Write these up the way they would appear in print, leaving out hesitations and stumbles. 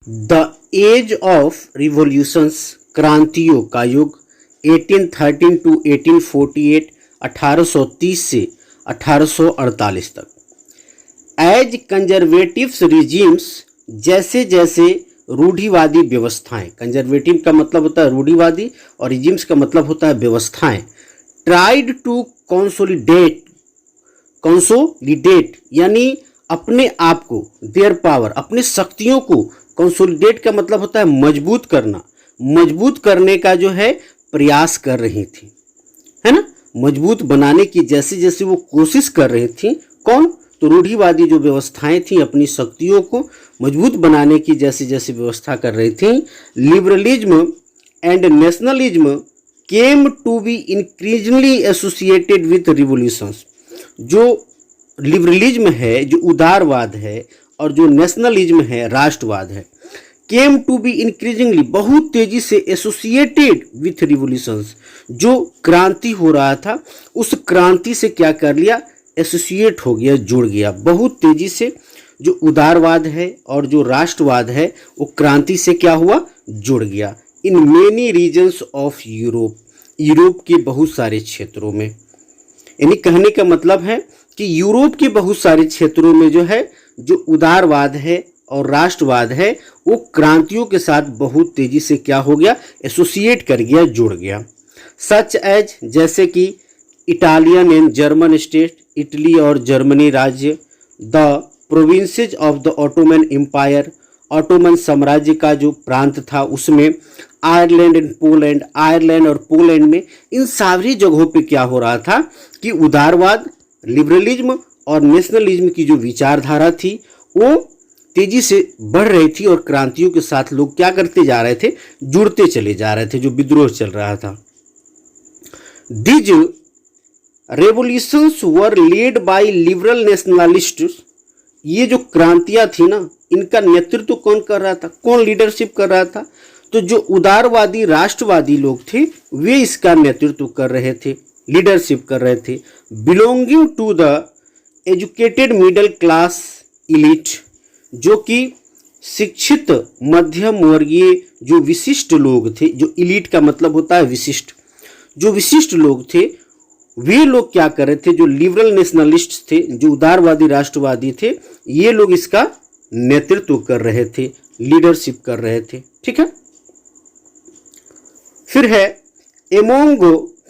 The age of revolutions, क्रांतियों का युग 1813 to 1848, 1830 से 1848 तक। एज कंजर्वेटिव्स रिजीम्स, जैसे जैसे रूढ़िवादी व्यवस्थाएं, कंजर्वेटिव का मतलब होता है रूढ़िवादी और रिजीम्स का मतलब होता है व्यवस्थाएं, ट्राइड टू कंसोलिडेट यानी अपने आप को, देयर पावर, अपने शक्तियों को, कंसोलिडेट का मतलब होता है मजबूत करना, मजबूत करने का जो है प्रयास कर रही थी, है ना, मजबूत बनाने की जैसे जैसे वो कोशिश कर रही थी। कौन? तो रूढ़िवादी जो व्यवस्थाएं थी अपनी शक्तियों को मजबूत बनाने की जैसे जैसे व्यवस्था कर रही थी। Liberalism and nationalism came to be increasingly associated with revolutions. जो लिबरलिज्म है, जो उदारवाद है, और जो नेशनलिज्म है, राष्ट्रवाद है, केम टू बी इंक्रीजिंगली, बहुत तेजी से एसोसिएटेड विथ रिवोल्यूशंस, जो क्रांति हो रहा था उस क्रांति से क्या कर लिया, एसोसिएट हो गया, जुड़ गया बहुत तेजी से। जो उदारवाद है और जो राष्ट्रवाद है वो क्रांति से क्या हुआ, जुड़ गया। In many regions of Europe, Europe के बहुत सारे क्षेत्रों में, यानी कहने का मतलब है कि यूरोप के बहुत सारे क्षेत्रों में जो है जो उदारवाद है और राष्ट्रवाद है वो क्रांतियों के साथ बहुत तेजी से क्या हो गया, एसोसिएट कर गया, जुड़ गया। सच एज, जैसे कि Italian and German state, Italy और जर्मनी राज्य, the provinces of the Ottoman Empire, Ottoman साम्राज्य का जो प्रांत था उसमें, आयरलैंड एंड पोलैंड, आयरलैंड और पोलैंड में, इन सारी जगहों पे क्या हो रहा था कि उदारवाद, लिबरलिज्म और नेशनलिज्म की जो विचारधारा थी वो तेजी से बढ़ रही थी और क्रांतियों के साथ लोग क्या करते जा रहे थे, जुड़ते चले जा रहे थे, जो विद्रोह चल रहा था। These revolutions were led by liberal nationalists। ये जो क्रांतियां थी ना, इनका नेतृत्व कौन कर रहा था, कौन लीडरशिप कर रहा था, तो जो उदारवादी राष्ट्रवादी लोग थे वे इसका नेतृत्व कर रहे थे, लीडरशिप कर रहे थे। Belonging to the educated middle class elite, जो कि शिक्षित मध्यम वर्गीय जो विशिष्ट लोग थे, जो इलीट का मतलब होता है विशिष्ट, जो विशिष्ट लोग थे वे लोग क्या कर रहे थे, जो लिबरल नेशनलिस्ट थे, जो उदारवादी राष्ट्रवादी थे, ये लोग इसका नेतृत्व कर रहे थे, लीडरशिप कर रहे थे। ठीक है, फिर है एमोंग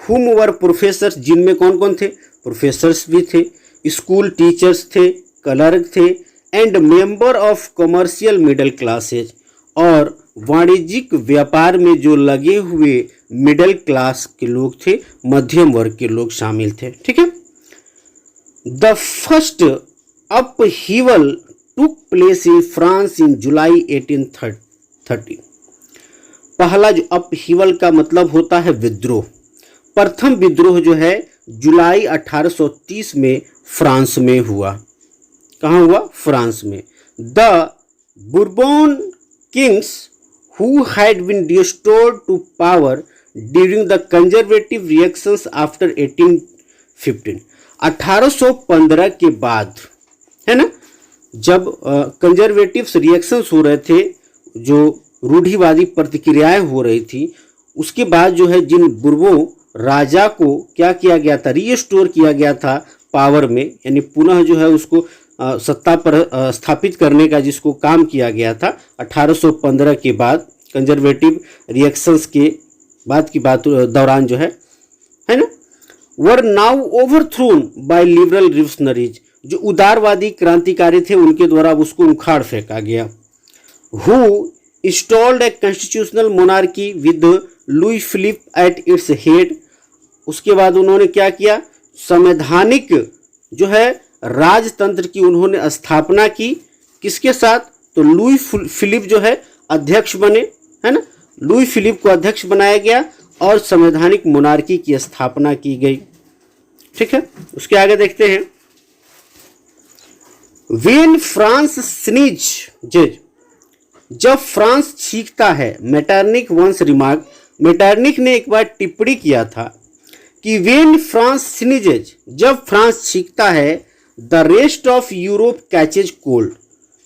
हुम वर प्रोफेसर्स, जिनमें कौन कौन थे, प्रोफेसर्स भी थे, स्कूल टीचर्स थे, क्लर्क थे, and member of commercial middle classes, और वाणिज्यिक व्यापार में जो लगे हुए मिडिल क्लास के लोग थे, मध्यम वर्ग के लोग शामिल थे। ठीक है, the first upheaval took place in France in July 1830। पहला जो अपहीवल का मतलब होता है विद्रोह, प्रथम विद्रोह जो है जुलाई 1830 में फ्रांस में हुआ। कहाँ हुआ, फ्रांस में। The Bourbon kings who had been restored to power during the conservative reactions after 1815। 1815 के बाद, है ना, जब कंजर्वेटिव रिएक्शंस हो रहे थे, जो रूढ़िवादी प्रतिक्रियाएं हो रही थी, उसके बाद जो है जिन बुर्बों राजा को क्या किया गया था, रीस्टोर किया गया था पावर में, यानी पुनः जो है उसको सत्ता पर स्थापित करने का जिसको काम किया गया था 1815 के बाद, कंजर्वेटिव रिएक्शंस के बाद की बात दौरान जो है ना, were now overthrown by liberal revolutionaries, जो उदारवादी क्रांतिकारी थे उनके द्वारा उसको उखाड़ फेंका गया। Who installed a constitutional monarchy with Louis Philippe at its head, उसके बाद उन्होंने क्या किया, संवैधानिक जो है राजतंत्र की उन्होंने स्थापना की, किसके साथ, तो लुई फिलिप जो है अध्यक्ष बने, है ना, लुई फिलिप को अध्यक्ष बनाया गया और संवैधानिक मोनार्की की स्थापना की गई। ठीक है, उसके आगे देखते हैं। वेन फ्रांस स्नीजेज, जब फ्रांस छींकता है, मेटरनिक वंस रिमार्क, मेटरनिक ने एक बार टिप्पणी किया था कि वेन फ्रांस स्नीजेज, जब फ्रांस छींकता है, the rest of Europe catches cold,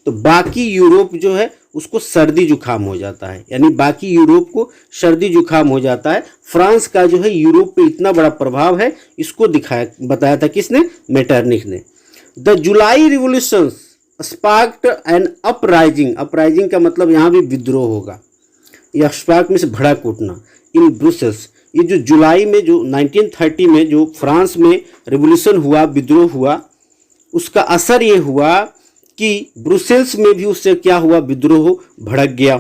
तो बाकी यूरोप जो है उसको सर्दी जुकाम हो जाता है, यानी बाकी यूरोप को सर्दी जुकाम हो जाता है। फ्रांस का जो है यूरोप पे इतना बड़ा प्रभाव है, इसको दिखाया बताया था किसने? मेटरनिख ने। The July revolution sparked an uprising, uprising का मतलब यहाँ भी विद्रोह होगा, या स्पार्क में से भड़क उठना, इन ब्रुसेल्स। ये जो जुलाई में जो 1930 में जो फ्रांस में रिवोल्यूशन हुआ, विद्रोह हुआ, उसका असर ये हुआ कि ब्रुसेल्स में भी उससे क्या हुआ? विद्रोह भड़क गया।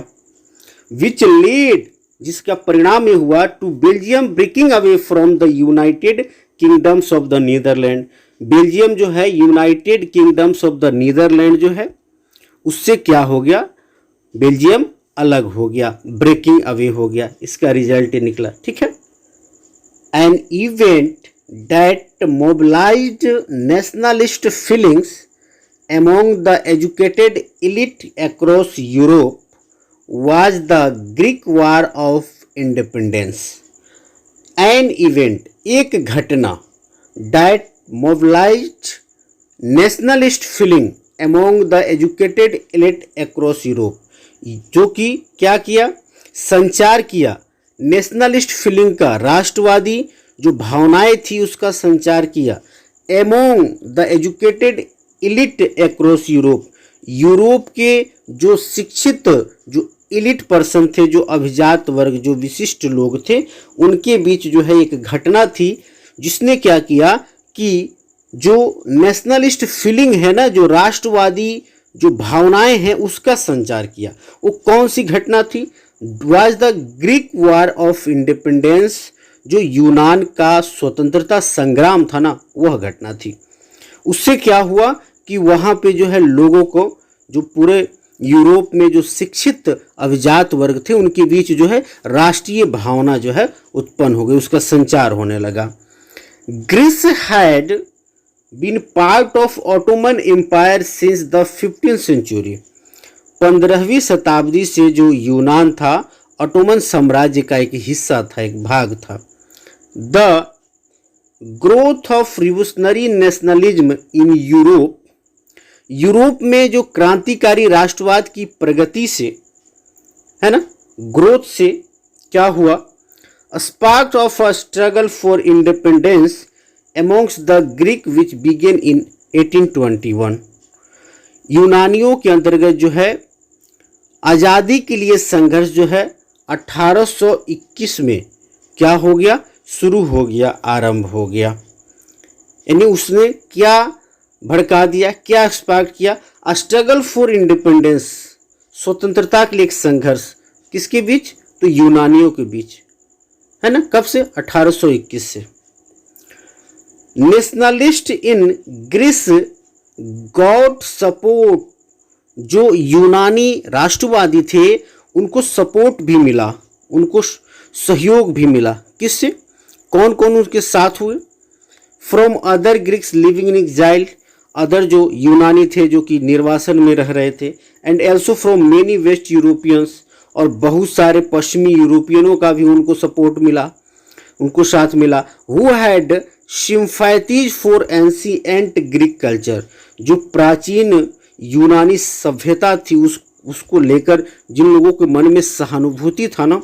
विच लीड, जिसका परिणाम ये हुआ, to Belgium breaking away from the United Kingdoms of the Netherland. Belgium जो है United Kingdoms of the Netherland जो है, उससे क्या हो गया? बेल्जियम अलग हो गया, ब्रेकिंग अवे हो गया, इसका रिजल्ट निकला। ठीक है। An event that mobilised nationalist feelings among the educated elite across Europe was the Greek War of Independence. An event, एक घटना, that mobilized nationalist feeling among the educated elite across Europe, जो कि क्या किया? संचार किया नेशनलिस्ट फीलिंग का, राष्ट्रवादी जो भावनाएं थी उसका संचार किया। among the educated elite across Europe, Europe के जो शिक्षित, जो इलिट पर्सन थे, जो अभिजात वर्ग, जो विशिष्ट लोग थे, उनके बीच जो है एक घटना थी जिसने क्या किया कि जो नेशनलिस्ट फीलिंग है ना, जो राष्ट्रवादी जो भावनाएं हैं, उसका संचार किया। वो कौन सी घटना थी? Was the Greek war of independence, जो यूनान का स्वतंत्रता संग्राम था ना, वह घटना थी। उससे क्या हुआ कि वहाँ पे जो है लोगों को, जो पूरे यूरोप में जो शिक्षित अभिजात वर्ग थे, उनके बीच जो है राष्ट्रीय भावना जो है उत्पन्न हो गई, उसका संचार होने लगा। Greece had been part of Ottoman Empire since the 15th century. 15वीं शताब्दी से जो यूनान था, ऑटोमन साम्राज्य का एक हिस्सा था, एक भाग था। The growth of revolutionary nationalism in Europe, Europe में जो क्रांतिकारी राष्ट्रवाद की प्रगति से, है ना, ग्रोथ से क्या हुआ? Spark of a struggle for independence amongst the Greek which began in 1821। यूनानियों के अंतर्गत जो है आज़ादी के लिए संघर्ष जो है 1821 में क्या हो गया? शुरू हो गया, आरंभ हो गया। यानी उसने क्या भड़का दिया, क्या स्पार्क किया? स्ट्रगल फॉर इंडिपेंडेंस, स्वतंत्रता के लिए एक संघर्ष, किसके बीच? तो यूनानियों के बीच, है ना। कब से? 1821 से। Nationalist in Greece got support, जो यूनानी राष्ट्रवादी थे उनको सपोर्ट भी मिला, उनको सहयोग भी मिला। किससे? कौन कौन उनके साथ हुए? From other Greeks living in exile, other जो यूनानी थे जो कि निर्वासन में रह रहे थे, and also from many West Europeans, और बहुत सारे पश्चिमी यूरोपियनों का भी उनको सपोर्ट मिला, उनको साथ मिला। Who had sympathies for ancient Greek culture, जो प्राचीन यूनानी सभ्यता थी उसको लेकर जिन लोगों के मन में सहानुभूति था ना,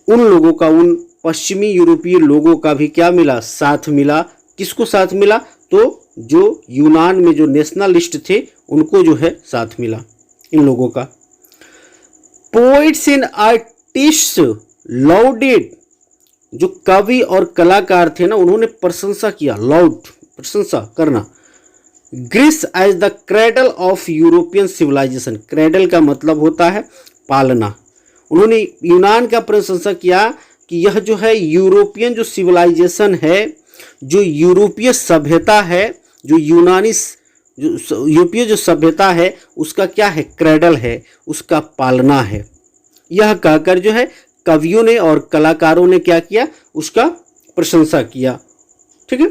उन लोगों का, उन पश्चिमी यूरोपीय लोगों का भी क्या मिला? साथ मिला। किसको साथ मिला? तो जो यूनान में जो नेशनलिस्ट थे उनको जो है साथ मिला, इन लोगों का। पोइट्स एंड आर्टिस्ट्स लाउडेड, जो कवि और कलाकार थे ना, उन्होंने प्रशंसा किया, लाउड प्रशंसा करना। Greece as the cradle of European civilisation, cradle का मतलब होता है पालना। उन्होंने यूनान का प्रशंसा किया कि यह जो है यूरोपियन जो सिविलाइजेशन है, जो यूरोपीय सभ्यता है, जो यूनानी जो यूरोपीय जो सभ्यता है, उसका क्या है? क्रेडल है, उसका पालना है। यह कहकर जो है कवियों ने और कलाकारों ने क्या किया? उसका प्रशंसा किया। ठीक है।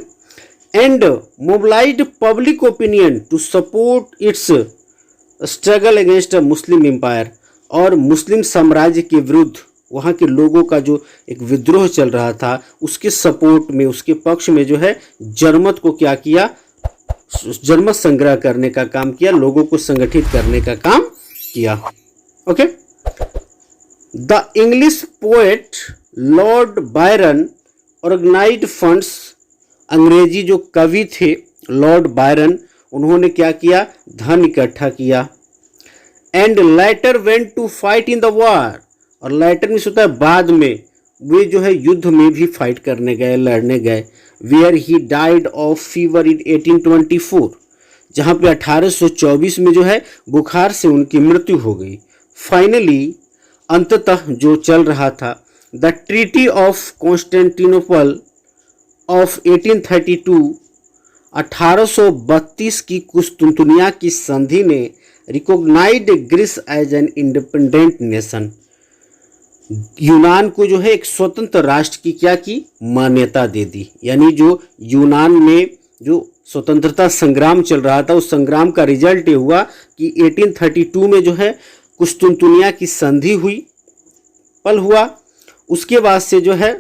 And mobilised public opinion to support its struggle against a Muslim empire, और मुस्लिम साम्राज्य के विरुद्ध वहाँ के लोगों का जो एक विद्रोह चल रहा था, उसके सपोर्ट में, उसके पक्ष में जो है जनमत को क्या किया? जनमत संग्रह करने का काम किया, लोगों को संगठित करने का काम किया। Okay. The English poet Lord Byron organised funds, अंग्रेजी जो कवि थे लॉर्ड बायरन, उन्होंने क्या किया, धन इकट्ठा किया। And later went to fight in the war, और लेटर में होता है बाद में, वे जो है युद्ध में भी फाइट करने गए, लड़ने गए। Where he died of fever in 1824, जहाँ पे 1824 में जो है बुखार से उनकी मृत्यु हो गई। फाइनली, अंततः जो चल रहा था, the treaty of Constantinople of 1832, 1832 की कुस्तुनतुनिया की संधि ने recognised Greece as an independent nation, यूनान को जो है एक स्वतंत्र राष्ट्र की क्या की, मान्यता दे दी। यानी जो यूनान में जो स्वतंत्रता संग्राम चल रहा था, उस संग्राम का रिजल्ट ये हुआ कि 1832 में जो है कुस्तुनतुनिया की संधि हुई, पल हुआ। उसके बाद से जो है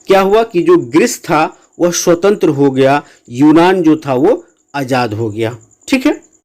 क्या हुआ कि जो ग्रीस था वह स्वतंत्र हो गया, यूनान जो था वो आज़ाद हो गया। ठीक है।